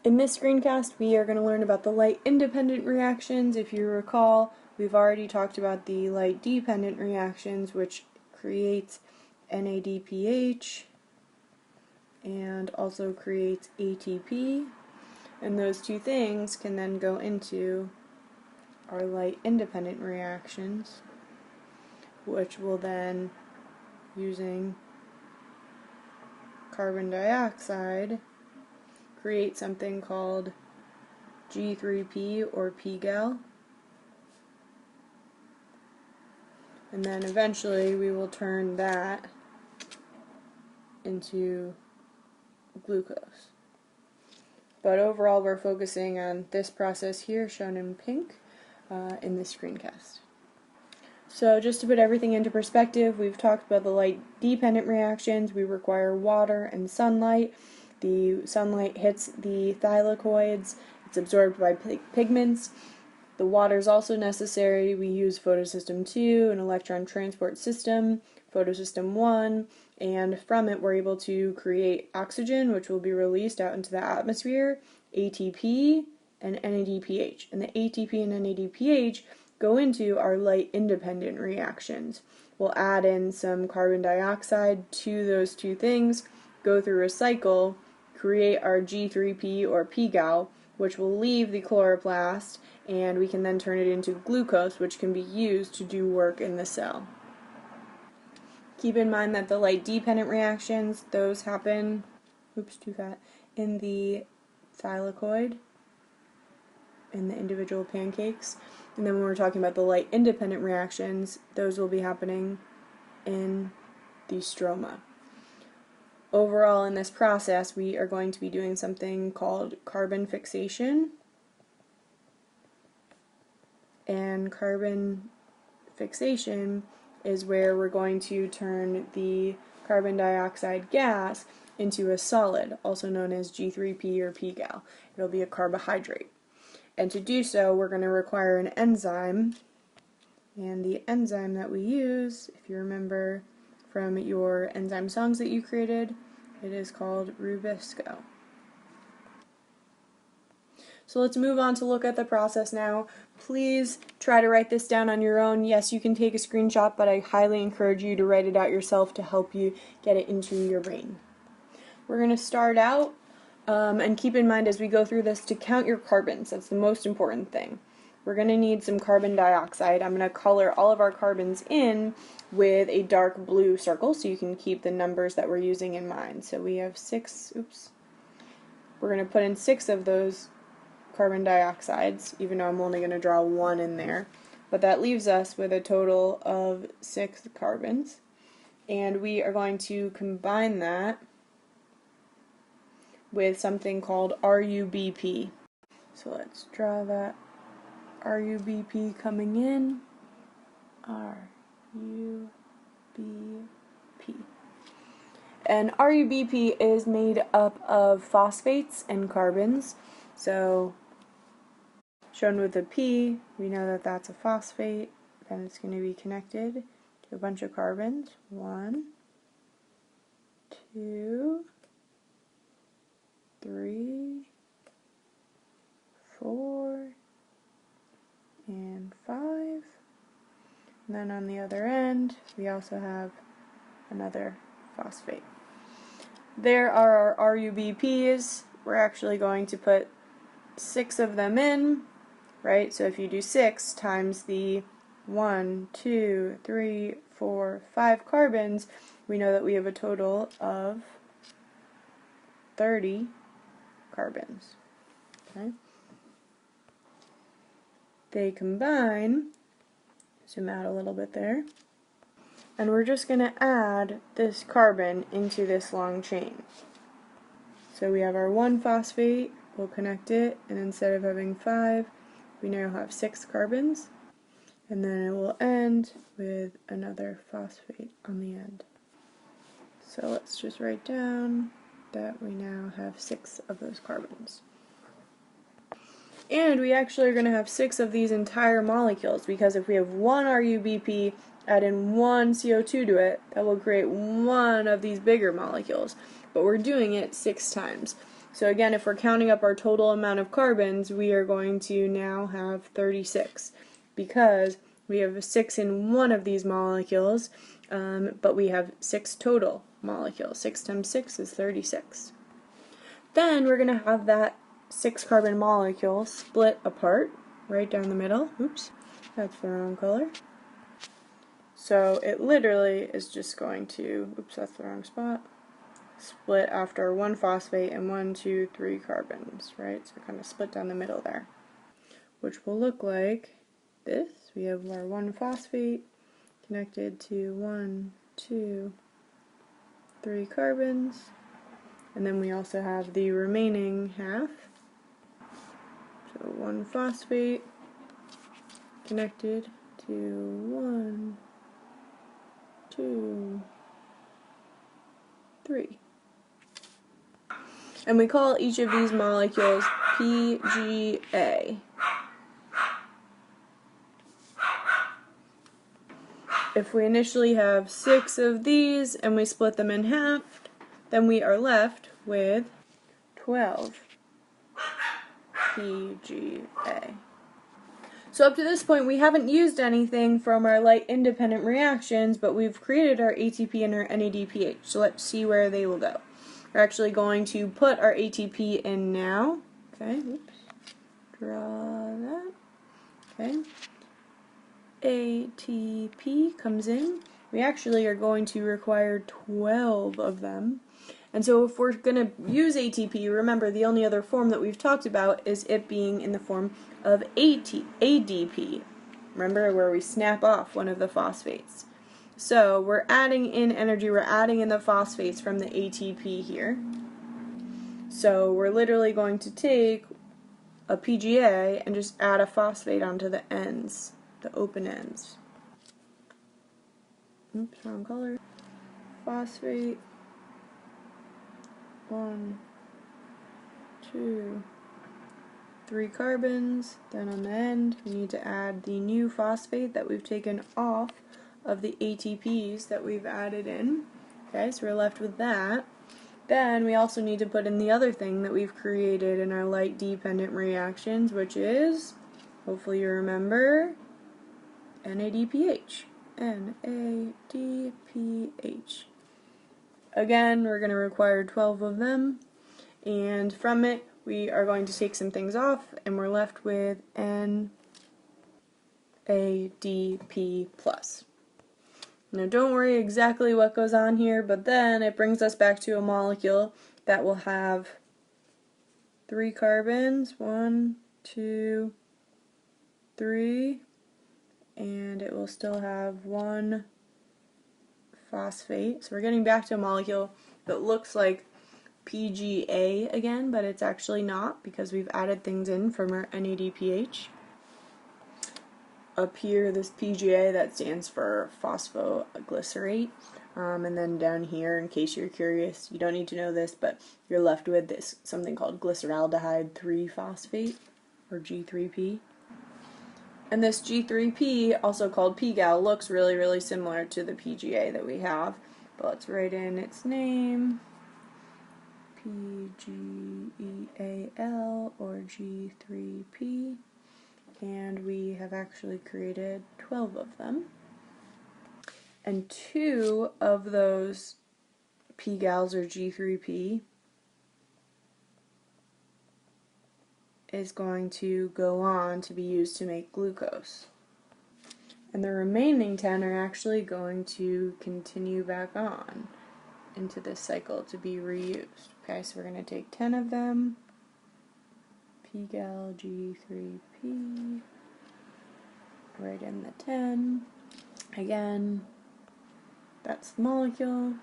In this screencast, we are going to learn about the light-independent reactions. If you recall, we've already talked about the light-dependent reactions, which creates NADPH and also creates ATP. And those two things can then go into our light-independent reactions, which will then, using carbon dioxide, create something called G3P or pGal, and then eventually we will turn that into glucose. But overall we're focusing on this process here shown in pink in this screencast. So just to put everything into perspective, we've talked about the light-dependent reactions. We require water and sunlight. The sunlight hits the thylakoids, it's absorbed by pigments. The water is also necessary. We use photosystem 2, an electron transport system, photosystem 1, and from it we're able to create oxygen, which will be released out into the atmosphere, ATP, and NADPH. And the ATP and NADPH go into our light-independent reactions. We'll add in some carbon dioxide to those two things, go through a cycle, create our G3P or pGal, which will leave the chloroplast, and we can then turn it into glucose, which can be used to do work in the cell. Keep in mind that the light-dependent reactions, those happen, in the thylakoid, in the individual pancakes. And then when we're talking about the light-independent reactions, those will be happening in the stroma. Overall, in this process, we are going to be doing something called carbon fixation. And carbon fixation is where we're going to turn the carbon dioxide gas into a solid, also known as G3P or pGal. It'll be a carbohydrate. And to do so, we're going to require an enzyme. And the enzyme that we use, if you remember from your enzyme songs that you created, it is called Rubisco. So let's move on to look at the process now. Please try to write this down on your own. Yes, you can take a screenshot, but I highly encourage you to write it out yourself to help you get it into your brain. We're going to start out, and keep in mind as we go through this to count your carbons. That's the most important thing. We're going to need some carbon dioxide. I'm going to color all of our carbons in with a dark blue circle so you can keep the numbers that we're using in mind. So we have we're going to put in 6 of those carbon dioxides, even though I'm only going to draw 1 in there. But that leaves us with a total of 6 carbons. And we are going to combine that with something called RUBP. So let's draw that RUBP coming in. RUBP. And RUBP is made up of phosphates and carbons. So shown with a P, we know that that's a phosphate. Then it's going to be connected to a bunch of carbons. 1, 2, 3, 4, and 5. And then on the other end, we also have another phosphate. There are our RUBPs. We're actually going to put 6 of them in, right? So if you do 6 times the 1, 2, 3, 4, 5 carbons, we know that we have a total of 30 carbons. Okay? They combine, zoom out a little bit there, and we're just going to add this carbon into this long chain. So we have our 1 phosphate, we'll connect it, and instead of having 5, we now have 6 carbons, and then it will end with another phosphate on the end. So let's just write down that we now have 6 of those carbons. And we actually are going to have 6 of these entire molecules, because if we have 1 RUBP, add in 1 CO2 to it, that will create 1 of these bigger molecules. But we're doing it 6 times. So again, if we're counting up our total amount of carbons, we are going to now have 36 because we have 6 in one of these molecules, but we have 6 total molecules. 6 times 6 is 36. Then we're going to have that 6 carbon molecule split apart right down the middle. Oops, that's the wrong color. So it literally is just going to, oops, that's the wrong spot, split after 1 phosphate and 1, 2, 3 carbons, right? So kind of split down the middle there, which will look like this. We have our 1 phosphate connected to 1, 2, 3 carbons, and then we also have the remaining half. So 1 phosphate connected to 1, 2, 3. And we call each of these molecules PGA. If we initially have 6 of these and we split them in half, then we are left with 12 PGA. So up to this point we haven't used anything from our light independent reactions, but we've created our ATP and our NADPH. So let's see where they will go. We're actually going to put our ATP in now. Okay, oops. Draw that. Okay. ATP comes in. We actually are going to require 12 of them. And so if we're going to use ATP, remember the only other form that we've talked about is it being in the form of ADP. Remember, where we snap off one of the phosphates. So we're adding in energy, we're adding in the phosphates from the ATP here. So we're literally going to take a PGA and just add a phosphate onto the ends, the open ends. Oops, wrong color. Phosphate. 1, 2, 3 carbons. Then on the end we need to add the new phosphate that we've taken off of the ATPs that we've added in. Okay, so we're left with that. Then we also need to put in the other thing that we've created in our light dependent reactions, which is, hopefully you remember, NADPH. NADPH. Again, we're going to require 12 of them, and from it we are going to take some things off, and we're left with NADP+. Now don't worry exactly what goes on here, but then it brings us back to a molecule that will have 3 carbons, 1, 2, 3, and it will still have 1 phosphate. So we're getting back to a molecule that looks like PGA again, but it's actually not because we've added things in from our NADPH. Up here, this PGA, that stands for phosphoglycerate. And then down here, in case you're curious, you don't need to know this, but you're left with this something called glyceraldehyde 3-phosphate, or G3P. And this G3P, also called PGAL, looks really, really similar to the PGA that we have. But let's write in its name, PGEAL, or G3P. And we have actually created 12 of them. And 2 of those PGALs, or G3P, is going to go on to be used to make glucose. And the remaining 10 are actually going to continue back on into this cycle to be reused. Okay, so we're going to take 10 of them, PGAL G3P, write in the 10. Again, that's the molecule.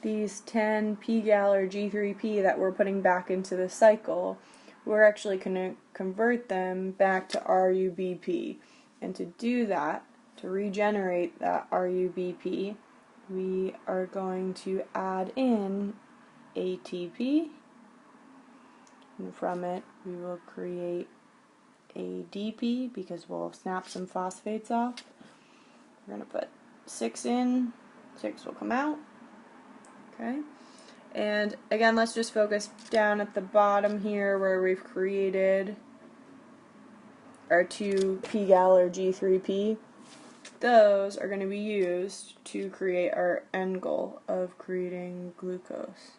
These 10 PGAL or G3P that we're putting back into the cycle, we're actually going to convert them back to RUBP. And to do that, to regenerate that RUBP, we are going to add in ATP, and from it we will create ADP because we'll snap some phosphates off. We're going to put 6 in, 6 will come out. Okay, And again, let's just focus down at the bottom here where we've created our 2-pgal or G3P. Those are going to be used to create our end goal of creating glucose.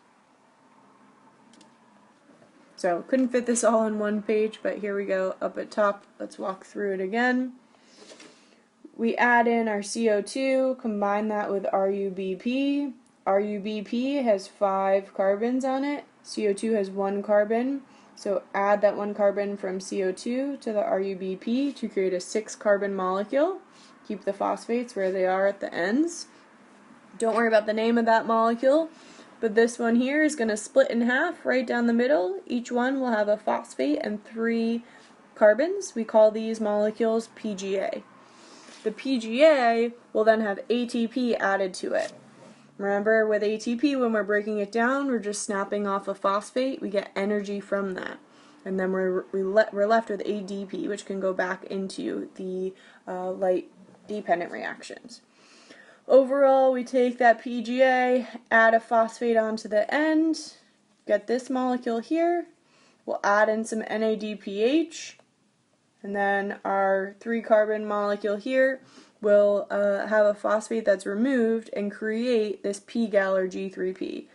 So couldn't fit this all on one page, but here we go up at top. Let's walk through it again. We add in our CO2, combine that with RUBP. RUBP has 5 carbons on it. CO2 has 1 carbon. So add that 1 carbon from CO2 to the RUBP to create a 6-carbon molecule. Keep the phosphates where they are at the ends. Don't worry about the name of that molecule, but this one here is going to split in half right down the middle. Each one will have a phosphate and 3 carbons. We call these molecules PGA. The PGA will then have ATP added to it. Remember, with ATP, when we're breaking it down, we're just snapping off a phosphate. We get energy from that. And then we're left with ADP, which can go back into the light-dependent reactions. Overall, we take that PGA, add a phosphate onto the end, get this molecule here. We'll add in some NADPH, and then our 3-carbon molecule here will have a phosphate that's removed and create this pgal or G3P.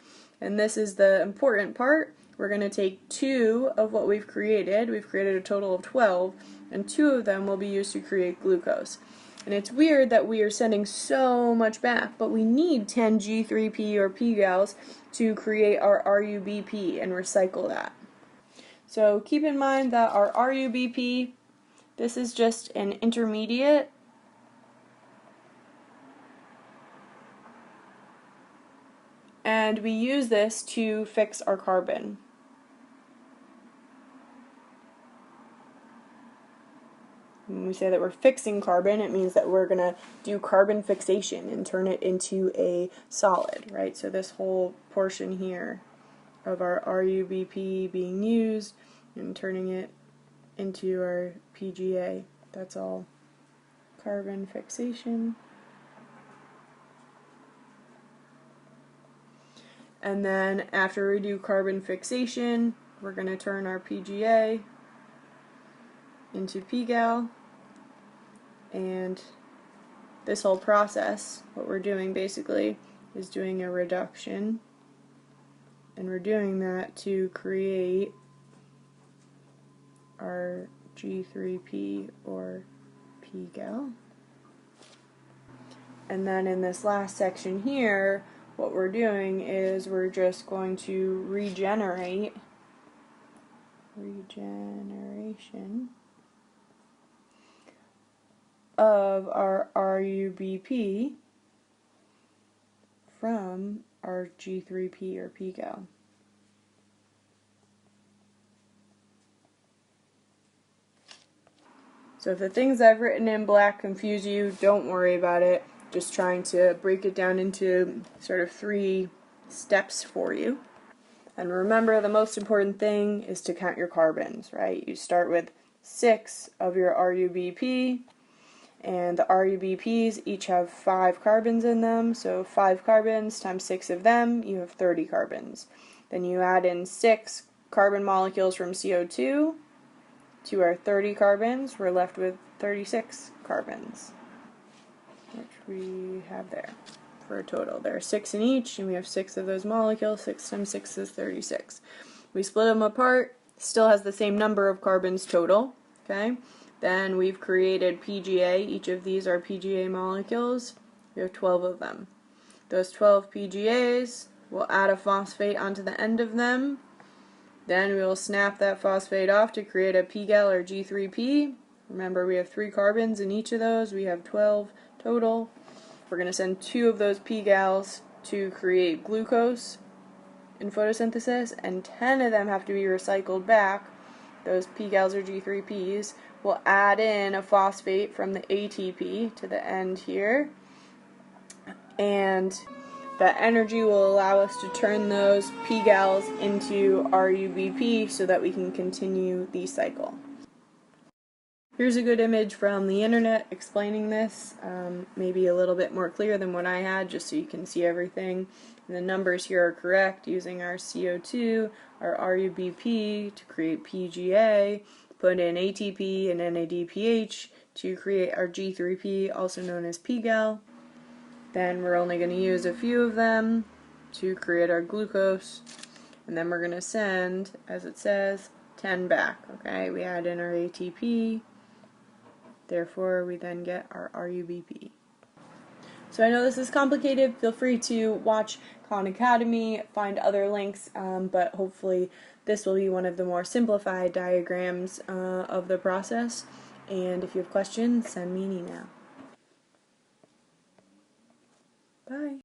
And this is the important part. We're going to take 2 of what we've created. We've created a total of 12, and 2 of them will be used to create glucose. And it's weird that we are sending so much back, but we need 10 G3P or pgals to create our RUBP and recycle that. So keep in mind that our RUBP, this is just an intermediate. And we use this to fix our carbon. When we say that we're fixing carbon, it means that we're going to do carbon fixation and turn it into a solid, right? So this whole portion here of our RUBP being used and turning it into our PGA, that's all carbon fixation. And then after we do carbon fixation, we're going to turn our PGA into pgal. And this whole process, what we're doing basically is doing a reduction. And we're doing that to create our G3P or pgal. And then in this last section here, what we're doing is we're just going to regeneration of our RUBP from our G3P or pgal. So if the things I've written in black confuse you, don't worry about it. Just trying to break it down into sort of 3 steps for you. And remember, the most important thing is to count your carbons, right? You start with 6 of your RUBP, and the RUBPs each have 5 carbons in them, so 5 carbons times 6 of them, you have 30 carbons. Then you add in 6 carbon molecules from CO2 to our 30 carbons, we're left with 36 carbons, which we have there for a total. There are 6 in each, and we have 6 of those molecules. 6 times 6 is 36. We split them apart, still has the same number of carbons total, okay? Then we've created PGA. Each of these are PGA molecules. We have 12 of them. Those 12 PGAs, we'll add a phosphate onto the end of them. Then we will snap that phosphate off to create a pgal or G3P. Remember, we have 3 carbons in each of those. We have 12 total. We're going to send 2 of those pgals to create glucose in photosynthesis, and 10 of them have to be recycled back. Those pgals or G3Ps. We'll add in a phosphate from the ATP to the end here, and that energy will allow us to turn those pgals into RUBP so that we can continue the cycle. Here's a good image from the internet explaining this, maybe a little bit more clear than what I had, just so you can see everything. And the numbers here are correct, using our CO2, our RUBP to create PGA, put in ATP and NADPH to create our G3P, also known as PGAL. Then we're only going to use a few of them to create our glucose, and then we're going to send, as it says, 10 back. Okay, we add in our ATP, therefore we then get our RUBP. So I know this is complicated. Feel free to watch Khan Academy, find other links, but hopefully this will be one of the more simplified diagrams of the process. And if you have questions, send me an email. Bye.